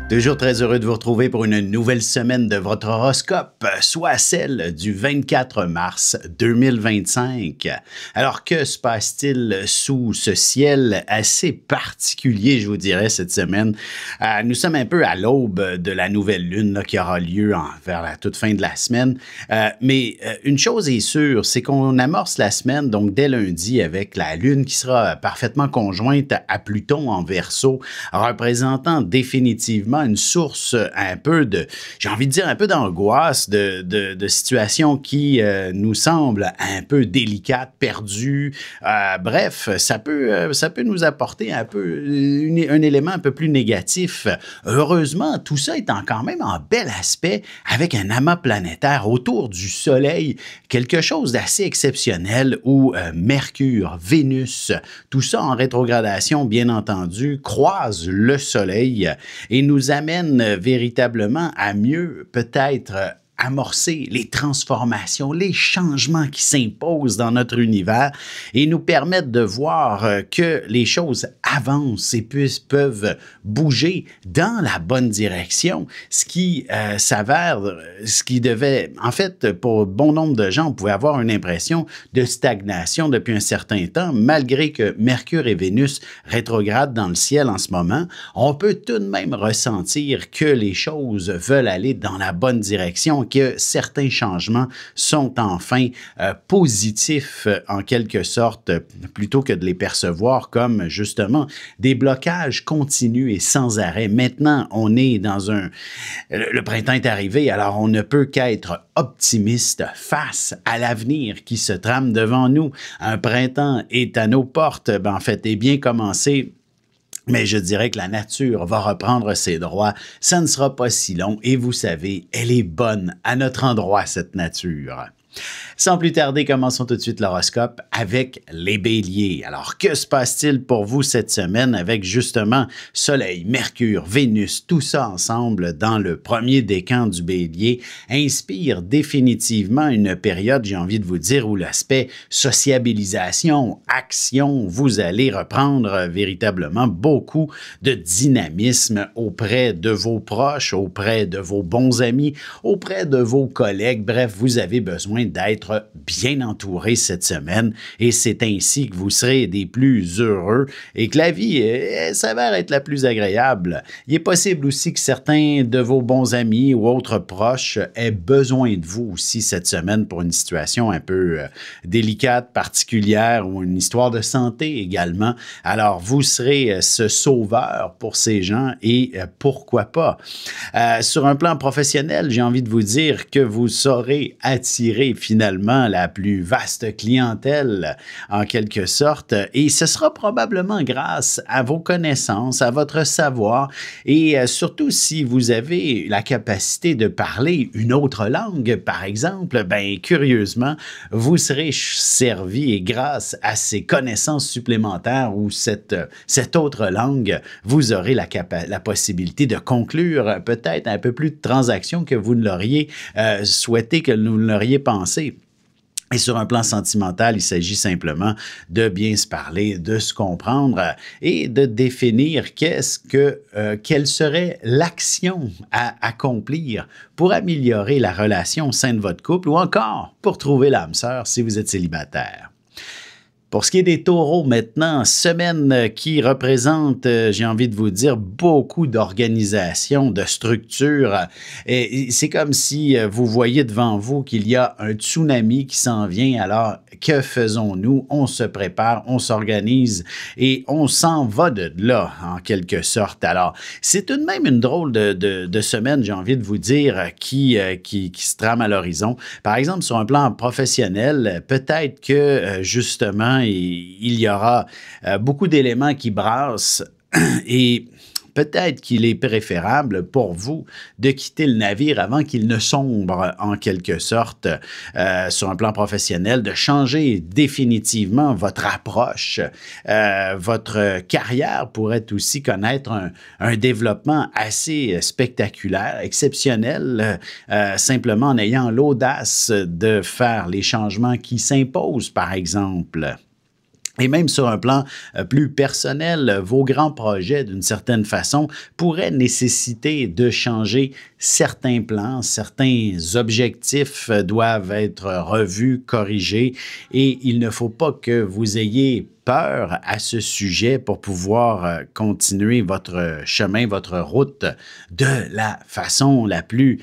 Toujours très heureux de vous retrouver pour une nouvelle semaine de votre horoscope, soit celle du 24 mars 2025. Alors, que se passe-t-il sous ce ciel assez particulier, je vous dirais, cette semaine? Nous sommes un peu à l'aube de la nouvelle lune là, qui aura lieu vers la toute fin de la semaine. Mais une chose est sûre, c'est qu'on amorce la semaine, donc dès lundi, avec la lune qui sera parfaitement conjointe à Pluton en Verseau, représentant définitivement une source un peu de, j'ai envie de dire, un peu d'angoisse, de situations qui nous semblent un peu délicates, perdues. Bref, ça peut nous apporter un peu un élément un peu plus négatif. Heureusement, tout ça est quand même en bel aspect avec un amas planétaire autour du Soleil, quelque chose d'assez exceptionnel où Mercure, Vénus, tout ça en rétrogradation, bien entendu, croise le Soleil et nous amène véritablement à mieux peut-être amorcer les transformations, les changements qui s'imposent dans notre univers et nous permettent de voir que les choses avancent et peuvent bouger dans la bonne direction, ce qui s'avère, ce qui devait, en fait, pour bon nombre de gens, on pouvait avoir une impression de stagnation depuis un certain temps, malgré que Mercure et Vénus rétrogradent dans le ciel en ce moment, on peut tout de même ressentir que les choses veulent aller dans la bonne direction, que certains changements sont enfin positifs en quelque sorte, plutôt que de les percevoir comme justement des blocages continus et sans arrêt. Maintenant, on est dans le printemps est arrivé, alors on ne peut qu'être optimiste face à l'avenir qui se trame devant nous. Un printemps est à nos portes, en fait, est bien commencé. Mais je dirais que la nature va reprendre ses droits. Ça ne sera pas si long et vous savez, elle est bonne à notre endroit, cette nature. Sans plus tarder, commençons tout de suite l'horoscope avec les béliers. Alors, que se passe-t-il pour vous cette semaine avec justement Soleil, Mercure, Vénus, tout ça ensemble dans le premier décan du bélier inspire définitivement une période, j'ai envie de vous dire, où l'aspect sociabilisation, action, vous allez reprendre véritablement beaucoup de dynamisme auprès de vos proches, auprès de vos bons amis, auprès de vos collègues. Bref, vous avez besoin d'être bien entouré cette semaine et c'est ainsi que vous serez des plus heureux et que la vie s'avère être la plus agréable. Il est possible aussi que certains de vos bons amis ou autres proches aient besoin de vous aussi cette semaine pour une situation un peu délicate, particulière ou une histoire de santé également. Alors, vous serez ce sauveur pour ces gens et pourquoi pas. Sur un plan professionnel, j'ai envie de vous dire que vous saurez attirer finalement la plus vaste clientèle en quelque sorte et ce sera probablement grâce à vos connaissances, à votre savoir et surtout si vous avez la capacité de parler une autre langue par exemple, ben curieusement, vous serez servi et grâce à ces connaissances supplémentaires ou cette autre langue, vous aurez la possibilité de conclure peut-être un peu plus de transactions que vous ne l'auriez souhaité, que vous ne l'auriez pensé. Et sur un plan sentimental, il s'agit simplement de bien se parler, de se comprendre et de définir quelle serait l'action à accomplir pour améliorer la relation au sein de votre couple ou encore pour trouver l'âme sœur si vous êtes célibataire. Pour ce qui est des taureaux maintenant, semaine qui représente, j'ai envie de vous dire, beaucoup d'organisation, de structure. Et c'est comme si vous voyez devant vous qu'il y a un tsunami qui s'en vient. Alors, que faisons-nous? On se prépare, on s'organise et on s'en va de là, en quelque sorte. Alors, c'est tout de même une drôle de semaine, j'ai envie de vous dire, qui se trame à l'horizon. Par exemple, sur un plan professionnel, peut-être que, justement, il y aura beaucoup d'éléments qui brassent et peut-être qu'il est préférable pour vous de quitter le navire avant qu'il ne sombre en quelque sorte sur un plan professionnel, de changer définitivement votre approche. Votre carrière pourrait aussi connaître un développement assez spectaculaire, exceptionnel, simplement en ayant l'audace de faire les changements qui s'imposent, par exemple. Et même sur un plan plus personnel, vos grands projets, d'une certaine façon, pourraient nécessiter de changer certains plans, certains objectifs doivent être revus, corrigés, et il ne faut pas que vous ayez peur à ce sujet pour pouvoir continuer votre chemin, votre route de la façon la plus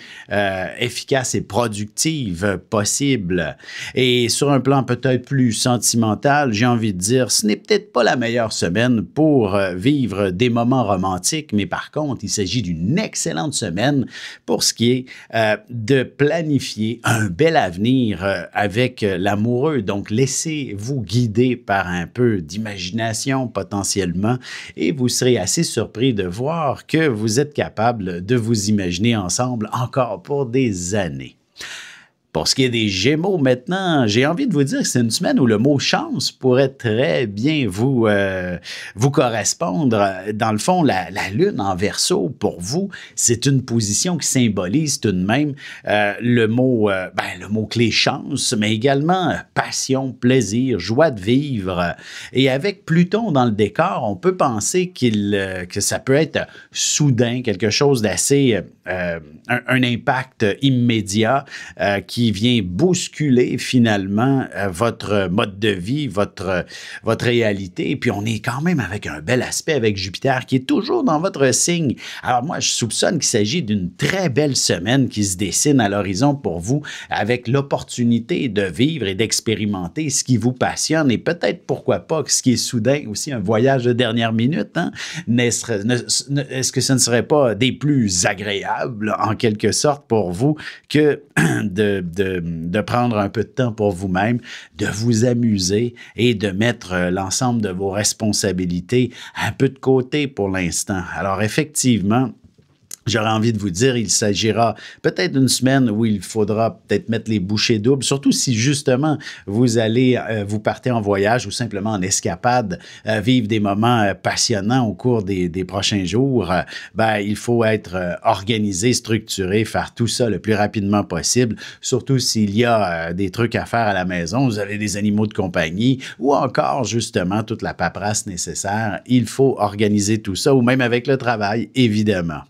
efficace et productive possible. Et sur un plan peut-être plus sentimental, j'ai envie de dire, ce n'est peut-être pas la meilleure semaine pour vivre des moments romantiques, mais par contre, il s'agit d'une excellente semaine pour ce qui est de planifier un bel avenir avec l'amoureux. Donc, laissez-vous guider par un peu d'imagination potentiellement et vous serez assez surpris de voir que vous êtes capable de vous imaginer ensemble encore pour des années. Pour ce qui est des Gémeaux maintenant, j'ai envie de vous dire que c'est une semaine où le mot chance pourrait très bien vous correspondre. Dans le fond, la lune en Verseau, pour vous, c'est une position qui symbolise tout de même le mot clé chance, mais également passion, plaisir, joie de vivre. Et avec Pluton dans le décor, on peut penser que ça peut être soudain, quelque chose d'assez un impact immédiat qui vient bousculer finalement votre mode de vie, votre réalité. Et puis, on est quand même avec un bel aspect avec Jupiter qui est toujours dans votre signe. Alors moi, je soupçonne qu'il s'agit d'une très belle semaine qui se dessine à l'horizon pour vous avec l'opportunité de vivre et d'expérimenter ce qui vous passionne et peut-être, pourquoi pas, ce qui est soudain aussi un voyage de dernière minute. Hein? Est-ce que ce ne serait pas des plus agréables en quelque sorte pour vous que de prendre un peu de temps pour vous-même, de vous amuser et de mettre l'ensemble de vos responsabilités un peu de côté pour l'instant. Alors effectivement, j'aurais envie de vous dire, il s'agira peut-être d'une semaine où il faudra peut-être mettre les bouchées doubles, surtout si justement vous partez en voyage ou simplement en escapade, vivre des moments passionnants au cours des prochains jours. Il faut être organisé, structuré, faire tout ça le plus rapidement possible, surtout s'il y a des trucs à faire à la maison, vous avez des animaux de compagnie ou encore justement toute la paperasse nécessaire. Il faut organiser tout ça ou même avec le travail, évidemment.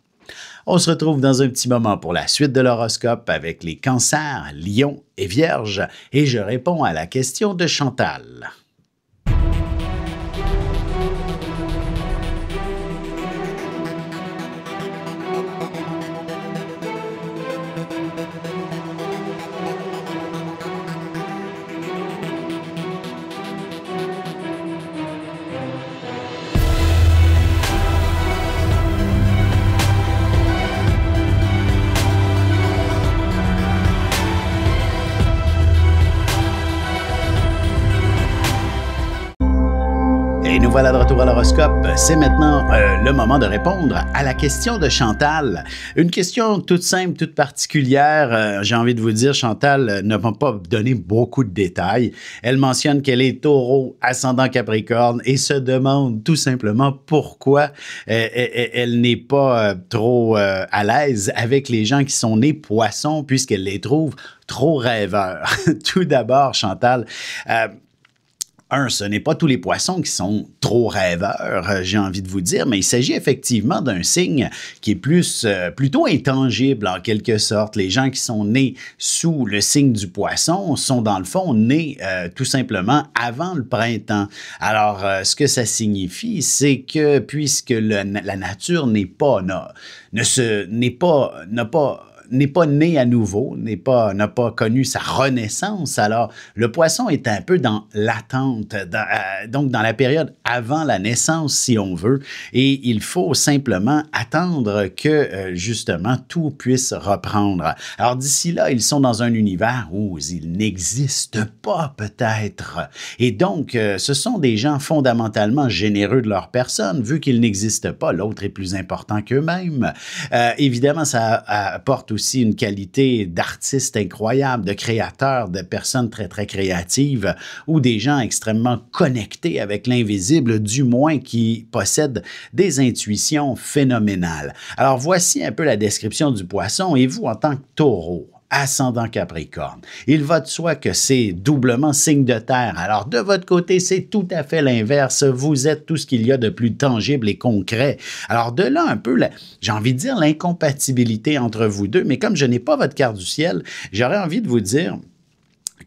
On se retrouve dans un petit moment pour la suite de l'horoscope avec les cancers, lions et vierges et je réponds à la question de Chantal. Nous voilà de retour à l'horoscope. C'est maintenant le moment de répondre à la question de Chantal. Une question toute simple, toute particulière. J'ai envie de vous dire, Chantal ne m'a pas donné beaucoup de détails. Elle mentionne qu'elle est taureau, ascendant Capricorne et se demande tout simplement pourquoi elle n'est pas trop à l'aise avec les gens qui sont nés poissons puisqu'elle les trouve trop rêveurs. Tout d'abord, Chantal, ce n'est pas tous les poissons qui sont trop rêveurs, j'ai envie de vous dire, mais il s'agit effectivement d'un signe qui est plutôt intangible en quelque sorte. Les gens qui sont nés sous le signe du poisson sont dans le fond nés tout simplement avant le printemps. Alors, ce que ça signifie, c'est que puisque la nature n'est pas né à nouveau, n'a pas connu sa renaissance. Alors, le poisson est un peu dans l'attente, donc dans la période avant la naissance, si on veut, et il faut simplement attendre que, justement, tout puisse reprendre. Alors, d'ici là, ils sont dans un univers où ils n'existent pas, peut-être. Et donc, ce sont des gens fondamentalement généreux de leur personne, vu qu'ils n'existent pas, l'autre est plus important qu'eux-mêmes. Évidemment, ça apporte aussi une qualité d'artiste incroyable, de créateur, de personnes très, très créatives ou des gens extrêmement connectés avec l'invisible, du moins qui possèdent des intuitions phénoménales. Alors, voici un peu la description du poisson et vous, en tant que taureau. ascendant Capricorne. Il va de soi que c'est doublement signe de terre. Alors, de votre côté, c'est tout à fait l'inverse. Vous êtes tout ce qu'il y a de plus tangible et concret. Alors, de là un peu, j'ai envie de dire l'incompatibilité entre vous deux, mais comme je n'ai pas votre carte du ciel, j'aurais envie de vous dire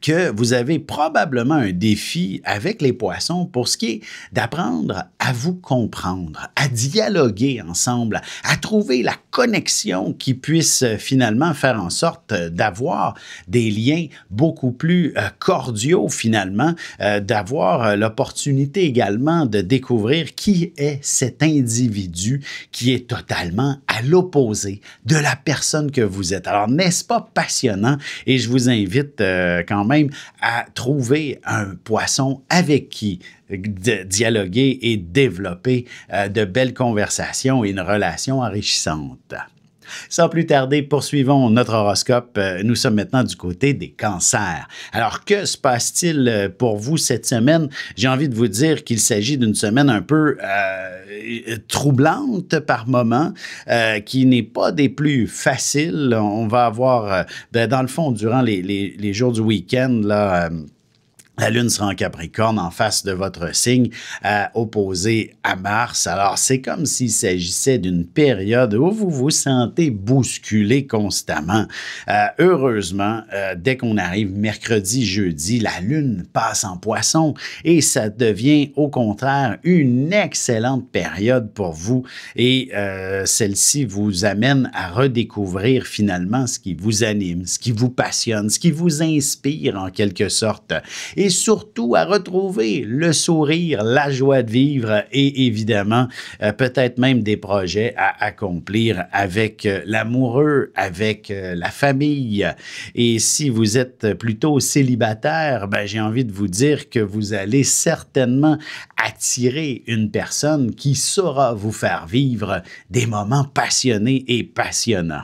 que vous avez probablement un défi avec les poissons pour ce qui est d'apprendre à vous comprendre, à dialoguer ensemble, à trouver la connexion qui puisse finalement faire en sorte d'avoir des liens beaucoup plus cordiaux finalement, d'avoir l'opportunité également de découvrir qui est cet individu qui est totalement à l'opposé de la personne que vous êtes. Alors, n'est-ce pas passionnant? Et je vous invite quand même à trouver un poisson avec qui dialoguer et développer de belles conversations et une relation enrichissante. Sans plus tarder, poursuivons notre horoscope. Nous sommes maintenant du côté des cancers. Alors, que se passe-t-il pour vous cette semaine? J'ai envie de vous dire qu'il s'agit d'une semaine un peu troublante par moments, qui n'est pas des plus faciles. On va avoir, dans le fond, durant les jours du week-end, là, la Lune sera en Capricorne en face de votre signe, opposé à Mars. Alors, c'est comme s'il s'agissait d'une période où vous vous sentez bousculé constamment. Heureusement, dès qu'on arrive mercredi, jeudi, la Lune passe en Poisson et ça devient au contraire une excellente période pour vous. Et celle-ci vous amène à redécouvrir finalement ce qui vous anime, ce qui vous passionne, ce qui vous inspire en quelque sorte. Et surtout à retrouver le sourire, la joie de vivre et évidemment, peut-être même des projets à accomplir avec l'amoureux, avec la famille. Et si vous êtes plutôt célibataire, ben, j'ai envie de vous dire que vous allez certainement attirer une personne qui saura vous faire vivre des moments passionnés et passionnants.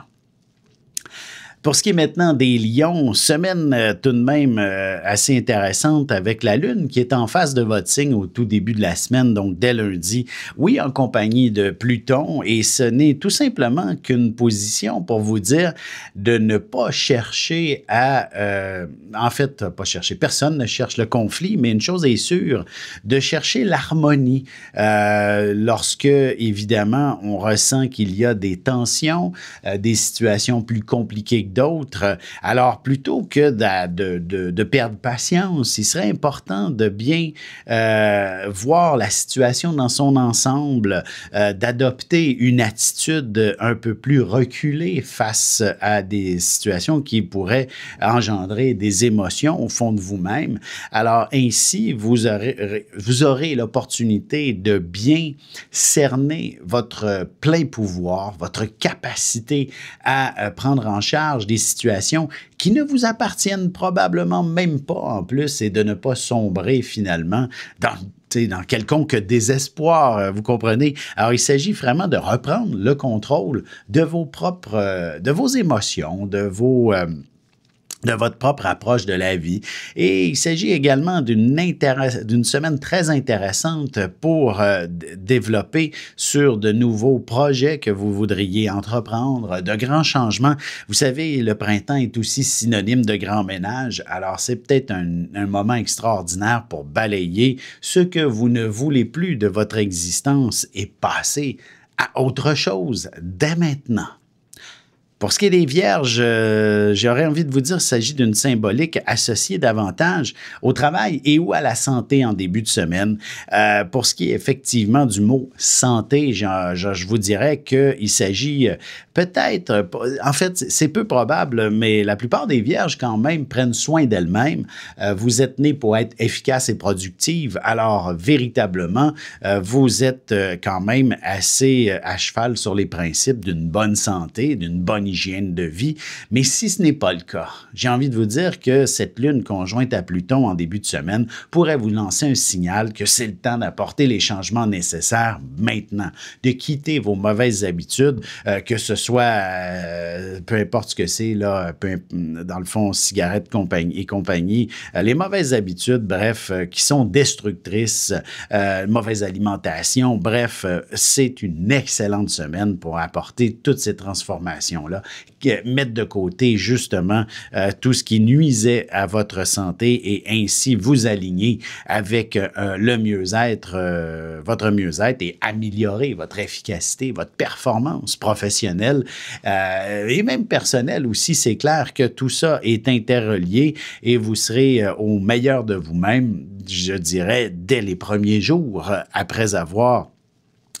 Pour ce qui est maintenant des lions, semaine tout de même assez intéressante avec la Lune qui est en face de votre signe au tout début de la semaine, donc dès lundi. Oui, en compagnie de Pluton, et ce n'est tout simplement qu'une position pour vous dire de ne pas chercher à... en fait, pas chercher, personne ne cherche le conflit, mais une chose est sûre, de chercher l'harmonie lorsque, évidemment, on ressent qu'il y a des tensions, des situations plus compliquées que d'autres. Alors, plutôt que de perdre patience, il serait important de bien voir la situation dans son ensemble, d'adopter une attitude un peu plus reculée face à des situations qui pourraient engendrer des émotions au fond de vous-même. Alors, ainsi, vous aurez l'opportunité de bien cerner votre plein pouvoir, votre capacité à prendre en charge des situations qui ne vous appartiennent probablement même pas en plus et de ne pas sombrer finalement dans quelconque désespoir, vous comprenez? Alors, il s'agit vraiment de reprendre le contrôle de vos émotions, de votre propre approche de la vie. Et il s'agit également d'une semaine très intéressante pour développer sur de nouveaux projets que vous voudriez entreprendre, de grands changements. Vous savez, le printemps est aussi synonyme de grand ménage, alors c'est peut-être un moment extraordinaire pour balayer ce que vous ne voulez plus de votre existence et passer à autre chose dès maintenant. Pour ce qui est des Vierges, j'aurais envie de vous dire qu'il s'agit d'une symbolique associée davantage au travail et ou à la santé en début de semaine. Pour ce qui est effectivement du mot santé, je vous dirais qu'il s'agit peut-être, en fait, c'est peu probable, mais la plupart des Vierges quand même prennent soin d'elles-mêmes. Vous êtes nés pour être efficaces et productives, alors véritablement, vous êtes quand même assez à cheval sur les principes d'une bonne santé, d'une bonne hygiène de vie. Mais si ce n'est pas le cas, j'ai envie de vous dire que cette lune conjointe à Pluton en début de semaine pourrait vous lancer un signal que c'est le temps d'apporter les changements nécessaires maintenant, de quitter vos mauvaises habitudes, que ce soit, peu importe ce que c'est, là, dans le fond, cigarettes et compagnie, les mauvaises habitudes, bref, qui sont destructrices, mauvaise alimentation, bref, c'est une excellente semaine pour apporter toutes ces transformations-là là, mettre de côté justement tout ce qui nuisait à votre santé et ainsi vous aligner avec le mieux-être, votre mieux-être et améliorer votre efficacité, votre performance professionnelle et même personnelle aussi. C'est clair que tout ça est interrelié et vous serez au meilleur de vous-même, je dirais, dès les premiers jours après avoir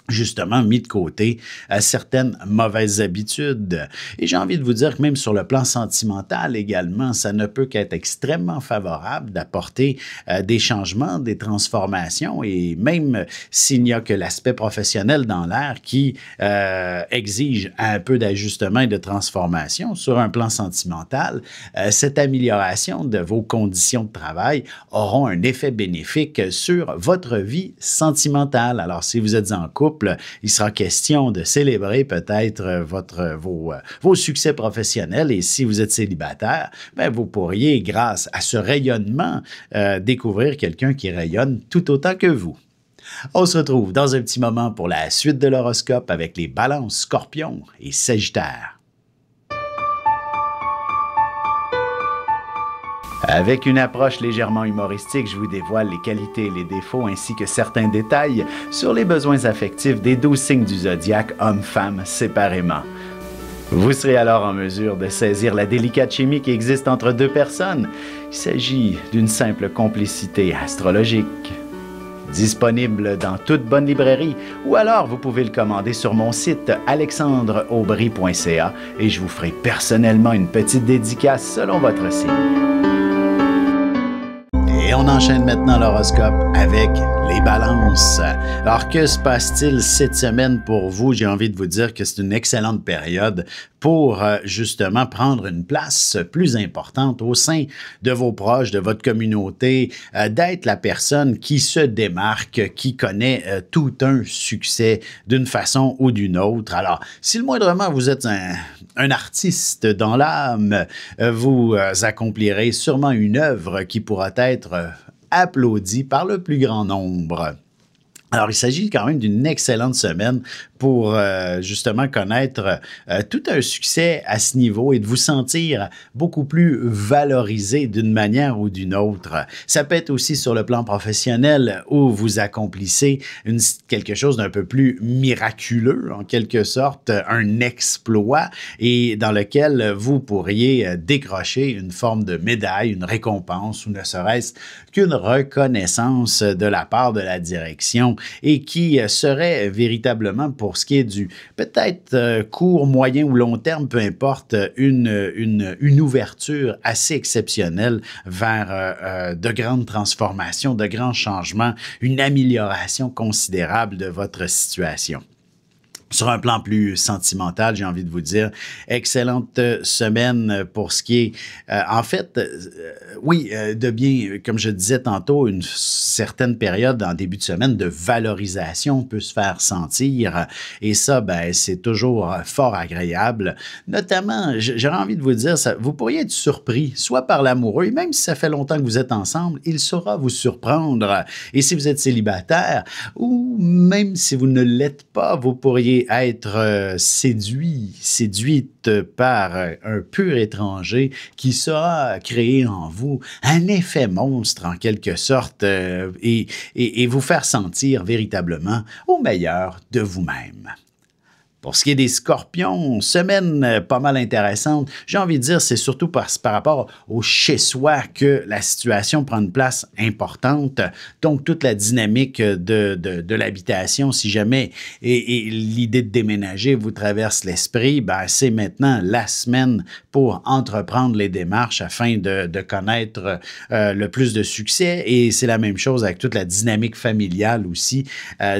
justement mis de côté certaines mauvaises habitudes. Et j'ai envie de vous dire que même sur le plan sentimental également, ça ne peut qu'être extrêmement favorable d'apporter des changements, des transformations et même s'il n'y a que l'aspect professionnel dans l'air qui exige un peu d'ajustement et de transformation sur un plan sentimental, cette amélioration de vos conditions de travail auront un effet bénéfique sur votre vie sentimentale. Alors, si vous êtes en couple, il sera question de célébrer peut-être vos succès professionnels et si vous êtes célibataire, bien, vous pourriez, grâce à ce rayonnement, découvrir quelqu'un qui rayonne tout autant que vous. On se retrouve dans un petit moment pour la suite de l'horoscope avec les balances, scorpions et sagittaires. Avec une approche légèrement humoristique, je vous dévoile les qualités et les défauts ainsi que certains détails sur les besoins affectifs des 12 signes du zodiaque, hommes-femmes séparément. Vous serez alors en mesure de saisir la délicate chimie qui existe entre deux personnes. Il s'agit d'une simple complicité astrologique. Disponible dans toute bonne librairie ou alors vous pouvez le commander sur mon site alexandreaubry.ca et je vous ferai personnellement une petite dédicace selon votre signe. Et on enchaîne maintenant l'horoscope avec les balances. Alors, que se passe-t-il cette semaine pour vous? J'ai envie de vous dire que c'est une excellente période pour justement prendre une place plus importante au sein de vos proches, de votre communauté, d'être la personne qui se démarque, qui connaît tout un succès d'une façon ou d'une autre. Alors, si le moindrement vous êtes un artiste dans l'âme, vous accomplirez sûrement une œuvre qui pourra être applaudie par le plus grand nombre. Alors, il s'agit quand même d'une excellente semaine pour justement connaître tout un succès à ce niveau et de vous sentir beaucoup plus valorisé d'une manière ou d'une autre. Ça peut être aussi sur le plan professionnel où vous accomplissez quelque chose d'un peu plus miraculeux, en quelque sorte, un exploit et dans lequel vous pourriez décrocher une forme de médaille, une récompense ou ne serait-ce qu'une reconnaissance de la part de la direction et qui serait véritablement pour ce qui est du peut-être court, moyen ou long terme, peu importe, une ouverture assez exceptionnelle vers de grandes transformations, de grands changements, une amélioration considérable de votre situation. Sur un plan plus sentimental, j'ai envie de vous dire, excellente semaine pour ce qui est, de bien, comme je disais tantôt, une certaine période en début de semaine de valorisation peut se faire sentir et ça, ben, c'est toujours fort agréable. Notamment, j'aurais envie de vous dire, vous pourriez être surpris, soit par l'amoureux, et même si ça fait longtemps que vous êtes ensemble, il saura vous surprendre. Et si vous êtes célibataire, ou même si vous ne l'êtes pas, vous pourriez être séduite par un pur étranger qui saura créer en vous un effet monstre en quelque sorte et vous faire sentir véritablement au meilleur de vous-même. Pour ce qui est des scorpions, semaine pas mal intéressante. J'ai envie de dire, c'est surtout par rapport au chez-soi que la situation prend une place importante. Donc, toute la dynamique de l'habitation, si jamais et l'idée de déménager vous traverse l'esprit, ben, c'est maintenant la semaine pour entreprendre les démarches afin de connaître le plus de succès. Et c'est la même chose avec toute la dynamique familiale aussi.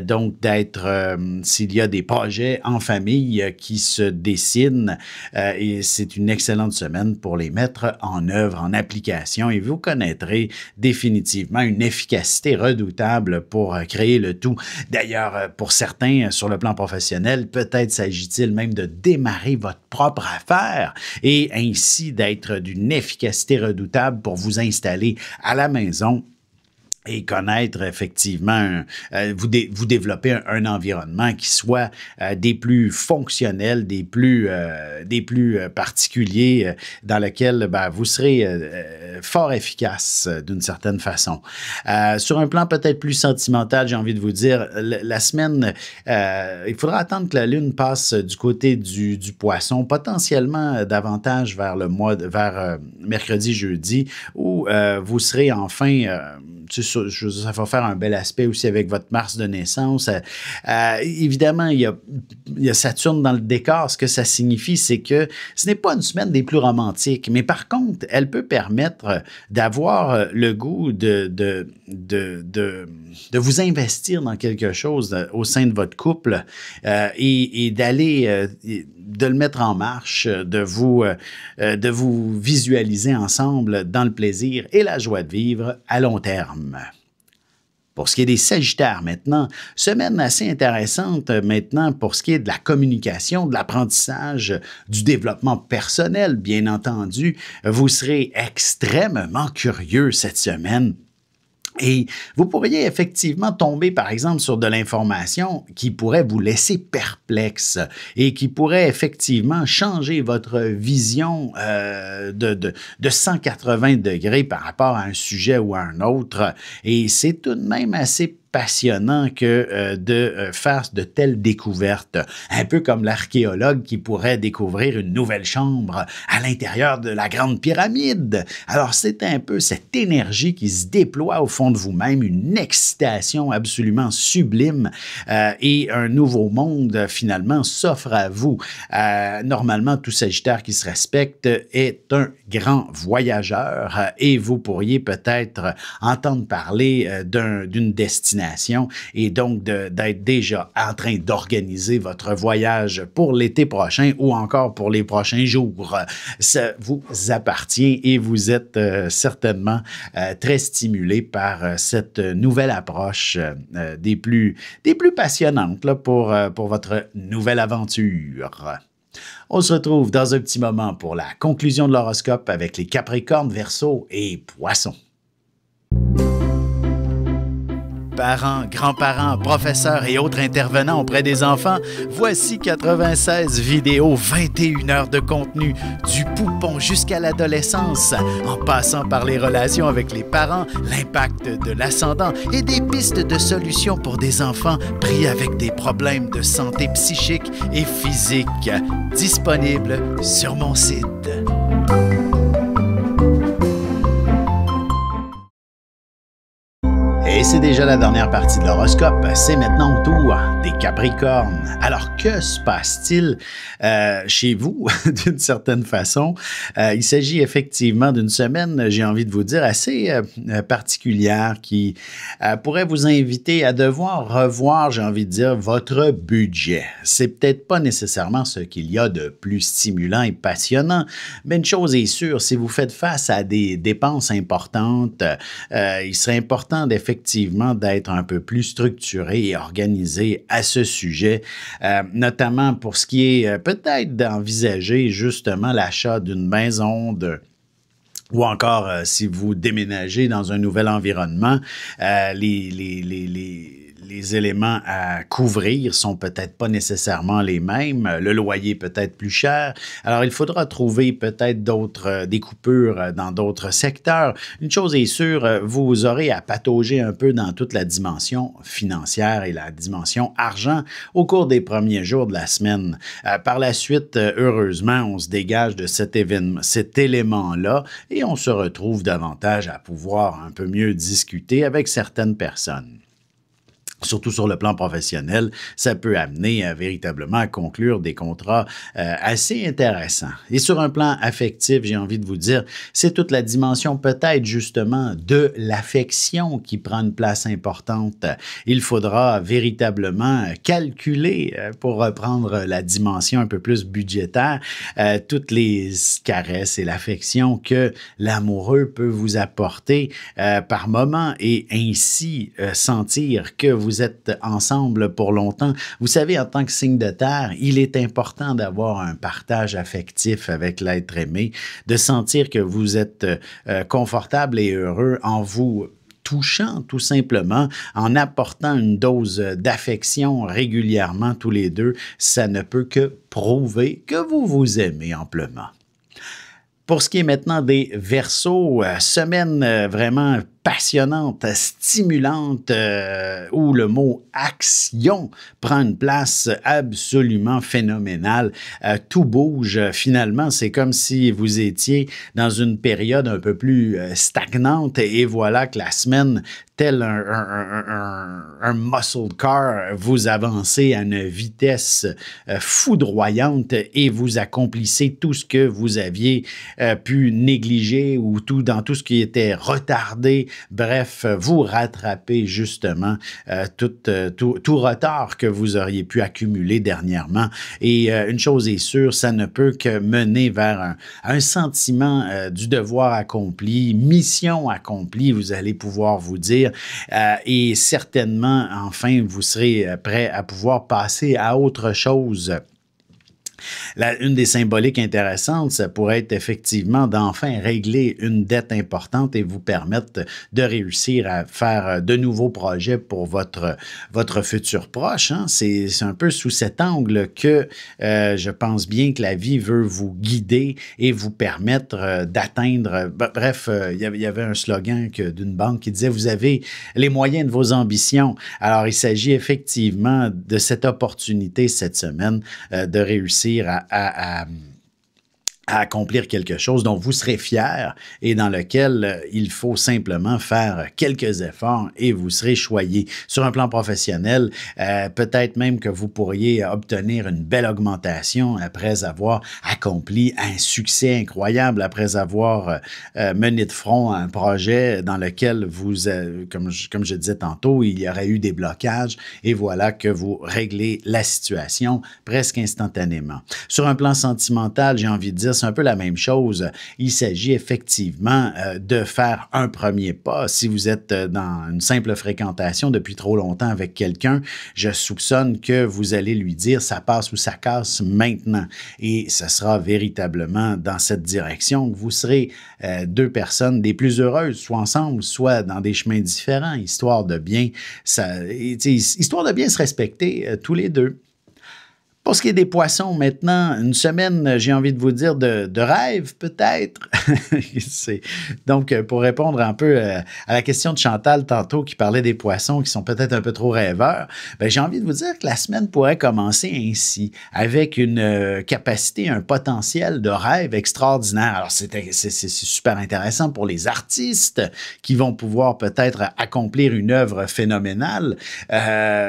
Donc, d'être, s'il y a des projets en famille qui se dessinent et c'est une excellente semaine pour les mettre en œuvre, en application et vous connaîtrez définitivement une efficacité redoutable pour créer le tout. D'ailleurs, pour certains, sur le plan professionnel, peut-être s'agit-il même de démarrer votre propre affaire et ainsi d'être d'une efficacité redoutable pour vous installer à la maison et connaître effectivement, vous développer un environnement qui soit des plus fonctionnels, des plus particuliers, dans lequel ben, vous serez fort efficace d'une certaine façon. Sur un plan peut-être plus sentimental, j'ai envie de vous dire, la semaine, il faudra attendre que la Lune passe du côté du Poisson, potentiellement davantage vers vers mercredi, jeudi, où vous serez enfin... ça va faire un bel aspect aussi avec votre Mars de naissance. Évidemment, il y a Saturne dans le décor. Ce que ça signifie, c'est que ce n'est pas une semaine des plus romantiques, mais par contre, elle peut permettre d'avoir le goût de vous investir dans quelque chose au sein de votre couple et d'aller... de le mettre en marche, de vous visualiser ensemble dans le plaisir et la joie de vivre à long terme. Pour ce qui est des Sagittaires maintenant, semaine assez intéressante maintenant pour ce qui est de la communication, de l'apprentissage, du développement personnel, bien entendu. Vous serez extrêmement curieux cette semaine. Et vous pourriez effectivement tomber, par exemple, sur de l'information qui pourrait vous laisser perplexe et qui pourrait effectivement changer votre vision de 180 degrés par rapport à un sujet ou à un autre. Et c'est tout de même assez passionnant que de faire de telles découvertes. Un peu comme l'archéologue qui pourrait découvrir une nouvelle chambre à l'intérieur de la Grande Pyramide. Alors, c'est un peu cette énergie qui se déploie au fond de vous-même, une excitation absolument sublime et un nouveau monde, finalement, s'offre à vous. Normalement, tout Sagittaire qui se respecte est un grand voyageur et vous pourriez peut-être entendre parler d'une destination et donc d'être déjà en train d'organiser votre voyage pour l'été prochain ou encore pour les prochains jours. Ça vous appartient et vous êtes certainement très stimulé par cette nouvelle approche des plus passionnantes là, pour votre nouvelle aventure. On se retrouve dans un petit moment pour la conclusion de l'horoscope avec les Capricornes, Verseaux et Poissons. Parents, grands-parents, professeurs et autres intervenants auprès des enfants, voici 96 vidéos, 21 heures de contenu, du poupon jusqu'à l'adolescence, en passant par les relations avec les parents, l'impact de l'ascendant et des pistes de solutions pour des enfants pris avec des problèmes de santé psychique et physique. Disponible sur mon site. Et c'est déjà la dernière partie de l'horoscope. C'est maintenant au tour des Capricornes. Alors, que se passe-t-il chez vous, d'une certaine façon? Il s'agit effectivement d'une semaine, j'ai envie de vous dire, assez particulière qui pourrait vous inviter à devoir revoir, j'ai envie de dire, votre budget. C'est peut-être pas nécessairement ce qu'il y a de plus stimulant et passionnant, mais une chose est sûre, si vous faites face à des dépenses importantes, il serait important d'effectivement d'être un peu plus structuré et organisé à ce sujet, notamment pour ce qui est peut-être d'envisager justement l'achat d'une maison, ou encore si vous déménagez dans un nouvel environnement, les éléments à couvrir sont peut-être pas nécessairement les mêmes. Le loyer peut être plus cher. Alors, il faudra trouver peut-être des coupures dans d'autres secteurs. Une chose est sûre, vous aurez à patauger un peu dans toute la dimension financière et la dimension argent au cours des premiers jours de la semaine. Par la suite, heureusement, on se dégage de cet élément-là et on se retrouve davantage à pouvoir un peu mieux discuter avec certaines personnes. Surtout sur le plan professionnel, ça peut amener véritablement à conclure des contrats assez intéressants. Et sur un plan affectif, j'ai envie de vous dire, c'est toute la dimension peut-être justement de l'affection qui prend une place importante. Il faudra véritablement calculer, pour reprendre la dimension un peu plus budgétaire, toutes les caresses et l'affection que l'amoureux peut vous apporter par moment et ainsi sentir que vous êtes ensemble pour longtemps. Vous savez, en tant que signe de terre, il est important d'avoir un partage affectif avec l'être aimé, de sentir que vous êtes confortable et heureux en vous touchant tout simplement, en apportant une dose d'affection régulièrement tous les deux, ça ne peut que prouver que vous vous aimez amplement. Pour ce qui est maintenant des Verseaux, semaine vraiment passionnante, stimulante, où le mot action prend une place absolument phénoménale. Tout bouge. Finalement, c'est comme si vous étiez dans une période un peu plus stagnante et voilà que la semaine, tel un muscle car, vous avancez à une vitesse foudroyante et vous accomplissez tout ce que vous aviez pu négliger ou dans tout ce qui était retardé. Bref, vous rattrapez justement tout retard que vous auriez pu accumuler dernièrement. Et une chose est sûre, ça ne peut que mener vers un sentiment du devoir accompli, mission accomplie, vous allez pouvoir vous dire. Et certainement, enfin, vous serez prêt à pouvoir passer à autre chose. Une des symboliques intéressantes, ça pourrait être effectivement d'enfin régler une dette importante et vous permettre de réussir à faire de nouveaux projets pour votre futur proche. Hein? C'est un peu sous cet angle que je pense bien que la vie veut vous guider et vous permettre d'atteindre. Bref, il y avait un slogan d'une banque qui disait « Vous avez les moyens de vos ambitions ». Alors, il s'agit effectivement de cette opportunité cette semaine de réussir à accomplir quelque chose dont vous serez fier et dans lequel il faut simplement faire quelques efforts et vous serez choyé. Sur un plan professionnel, peut-être même que vous pourriez obtenir une belle augmentation après avoir accompli un succès incroyable, après avoir mené de front un projet dans lequel comme je disais tantôt, il y aurait eu des blocages et voilà que vous réglez la situation presque instantanément. Sur un plan sentimental, j'ai envie de dire, c'est un peu la même chose. Il s'agit effectivement de faire un premier pas. Si vous êtes dans une simple fréquentation depuis trop longtemps avec quelqu'un, je soupçonne que vous allez lui dire ça passe ou ça casse maintenant. Et ce sera véritablement dans cette direction que vous serez deux personnes des plus heureuses, soit ensemble, soit dans des chemins différents, histoire de bien se respecter tous les deux. Pour ce qui est des poissons, maintenant, une semaine, j'ai envie de vous dire, de rêve, peut-être. Donc, pour répondre un peu à la question de Chantal tantôt qui parlait des poissons qui sont peut-être un peu trop rêveurs, j'ai envie de vous dire que la semaine pourrait commencer ainsi, avec une capacité, un potentiel de rêve extraordinaire. Alors, c'est super intéressant pour les artistes qui vont pouvoir peut-être accomplir une œuvre phénoménale.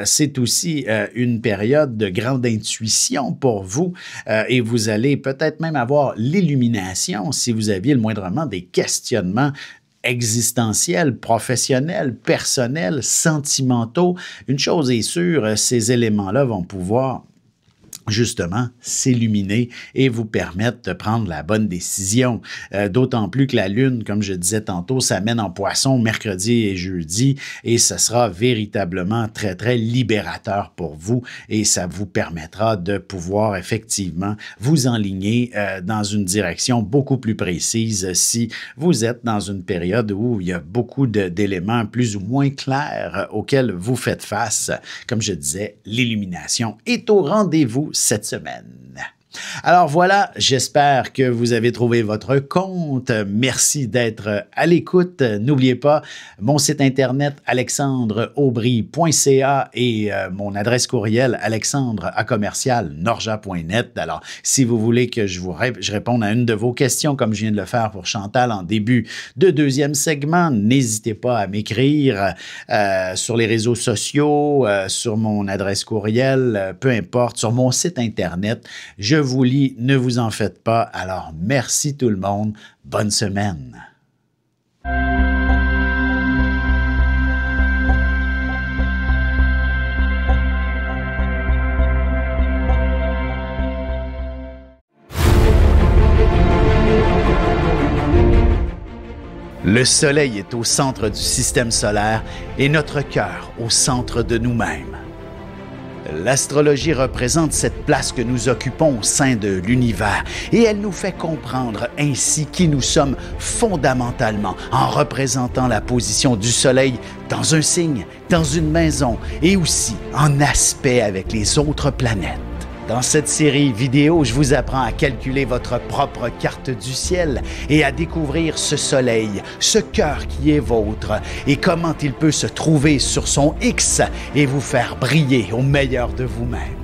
C'est aussi une période de grande intuition pour vous et vous allez peut-être même avoir l'illumination si vous aviez le moindrement des questionnements existentiels, professionnels, personnels, sentimentaux. Une chose est sûre, ces éléments-là vont pouvoir justement s'illuminer et vous permettre de prendre la bonne décision. D'autant plus que la Lune, comme je disais tantôt, s'amène en Poisson mercredi et jeudi et ce sera véritablement très, très libérateur pour vous et ça vous permettra de pouvoir effectivement vous enligner dans une direction beaucoup plus précise si vous êtes dans une période où il y a beaucoup d'éléments plus ou moins clairs auxquels vous faites face. Comme je disais, l'illumination est au rendez-vous cette semaine. Alors voilà, j'espère que vous avez trouvé votre compte. Merci d'être à l'écoute. N'oubliez pas mon site internet alexandreaubry.ca et mon adresse courriel alexandre@norja.net. Alors, si vous voulez que je réponde à une de vos questions, comme je viens de le faire pour Chantal en début de deuxième segment, n'hésitez pas à m'écrire sur les réseaux sociaux, sur mon adresse courriel, peu importe, sur mon site internet. Je vous lis, ne vous en faites pas. Alors, merci tout le monde. Bonne semaine. Le Soleil est au centre du système solaire et notre cœur au centre de nous-mêmes. L'astrologie représente cette place que nous occupons au sein de l'univers et elle nous fait comprendre ainsi qui nous sommes fondamentalement en représentant la position du Soleil dans un signe, dans une maison et aussi en aspect avec les autres planètes. Dans cette série vidéo, je vous apprends à calculer votre propre carte du ciel et à découvrir ce soleil, ce cœur qui est vôtre et comment il peut se trouver sur son X et vous faire briller au meilleur de vous-même.